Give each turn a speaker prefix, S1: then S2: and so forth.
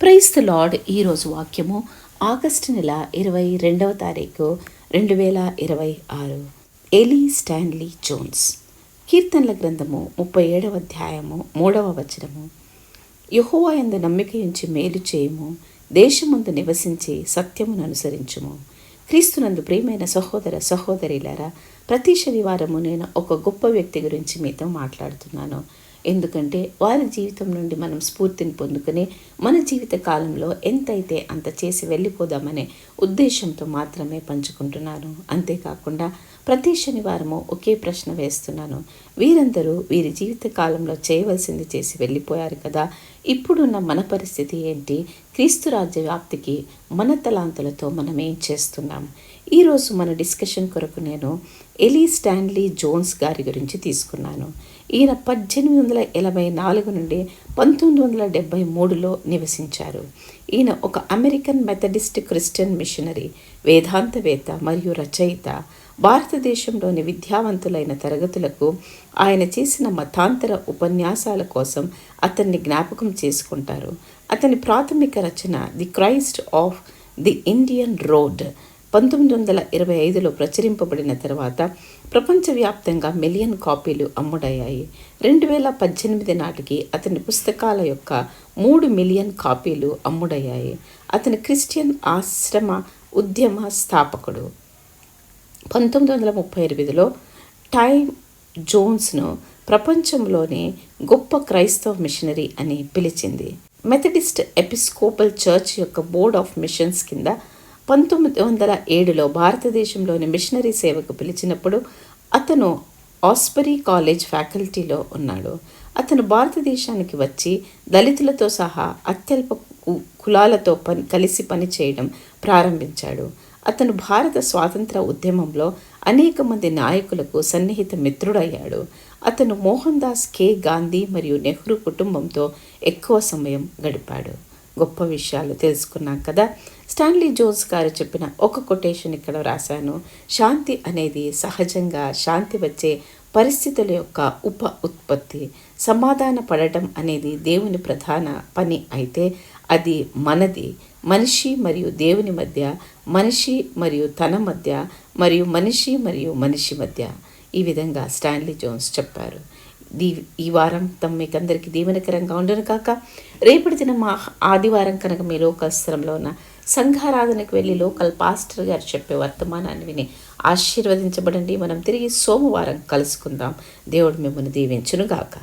S1: Praise the lord. ఈరోజు వాక్యము August నెల 22వ తారీఖు 2026. Eli Stanley Jones. కీర్తనల గ్రంథము 37వ అధ్యాయము 3వ వచనము. యెహోవా యందు నమ్మిక ఉంచి మేలు చేయము, దేశమందు నివసించి సత్యమును అనుసరించుము. క్రీస్తునందు ప్రియమైన సహోదర సహోదరిలారా, ప్రతి శనివారము నేను ఒక గొప్ప వ్యక్తి గురించి మీతో మాట్లాడుతున్నాను. ఎందుకంటే వారి జీవితం నుండి మనం స్ఫూర్తిని పొందుకొని మన జీవిత కాలంలో ఎంతైతే అంత చేసి వెళ్ళిపోదామనే ఉద్దేశంతో మాత్రమే పంచుకుంటున్నాను. అంతేకాకుండా ప్రతి శనివారము ఒకే ప్రశ్న వేస్తున్నాను. వీరందరూ వీరి జీవిత కాలంలో చేయవలసింది చేసి వెళ్ళిపోయారు కదా, ఇప్పుడున్న మన పరిస్థితి ఏంటి? క్రీస్తు రాజ్య వ్యాప్తికి మన తలాంతులతో మనం ఏం చేస్తున్నాం? ఈరోజు మన డిస్కషన్ కొరకు నేను ఎలీ స్టాన్లీ జోన్స్ గారి గురించి తీసుకున్నాను. ఈయన 1884 నుండి 1973లో నివసించారు. ఈయన ఒక అమెరికన్ మెథడిస్ట్ క్రిస్టియన్ మిషనరీ, వేదాంతవేత్త మరియు రచయిత. భారతదేశంలోని విద్యావంతులైన తరగతులకు ఆయన చేసిన మతాంతర ఉపన్యాసాల కోసం అతన్ని జ్ఞాపకం చేసుకుంటారు. అతని ప్రాథమిక రచన the Christ of the Indian road 1925లో ప్రచురింపబడిన తర్వాత ప్రపంచవ్యాప్తంగా మిలియన్ కాపీలు అమ్ముడయ్యాయి. 2018 నాటికి అతని పుస్తకాల యొక్క 3 మిలియన్ కాపీలు అమ్ముడయ్యాయి. అతని క్రిస్టియన్ ఆశ్రమ ఉద్యమ స్థాపకుడు. 1938లో టైమ్ జోన్స్ను ప్రపంచంలోని గొప్ప క్రైస్తవ మిషనరీ అని పిలిచింది. మెథడిస్ట్ ఎపిస్కోపల్ చర్చ్ యొక్క బోర్డ్ ఆఫ్ మిషన్స్ కింద 1907లో భారతదేశంలోని మిషనరీ సేవకు పిలిచినప్పుడు అతను ఆస్బరీ కాలేజ్ ఫ్యాకల్టీలో ఉన్నాడు. అతను భారతదేశానికి వచ్చి దళితులతో సహా అత్యల్ప కులాలతో కలిసి పనిచేయడం ప్రారంభించాడు. అతను భారత స్వాతంత్ర ఉద్యమంలో అనేక మంది నాయకులకు సన్నిహిత మిత్రుడయ్యాడు. అతను మోహన్ దాస్ కే గాంధీ మరియు నెహ్రూ కుటుంబంతో ఎక్కువ సమయం గడిపాడు. గొప్ప విషయాలు తెలుసుకున్నాం కదా. స్టాన్లీ జోన్స్ గారు చెప్పిన ఒక కొటేషన్ ఇక్కడ రాశాను. శాంతి అనేది సహజంగా శాంతి వచ్చే పరిస్థితుల యొక్క ఉత్పత్తి. సమాధాన పడటం అనేది దేవుని ప్రధాన పని అయితే అది మనది. మనిషి మరియు దేవుని మధ్య, మనిషి మరియు తన మధ్య, మరియు మనిషి మరియు మనిషి మధ్య. ఈ విధంగా స్టాన్లీ జోన్స్ చెప్పారు. ఈ వారం మీకు అందరికీ దీవెనకరంగా ఉండను కాక. రేపటి దిన మా ఆదివారం కనుక మీ లోకల్ స్థలంలో ఉన్న సంఘారాధనకు వెళ్ళి లోకల్ పాస్టర్ గారు చెప్పే వర్తమానాన్ని విని ఆశీర్వదించబడండి. మనం తిరిగి సోమవారం కలుసుకుందాం. దేవుడు మిమ్మల్ని దీవించును గాక.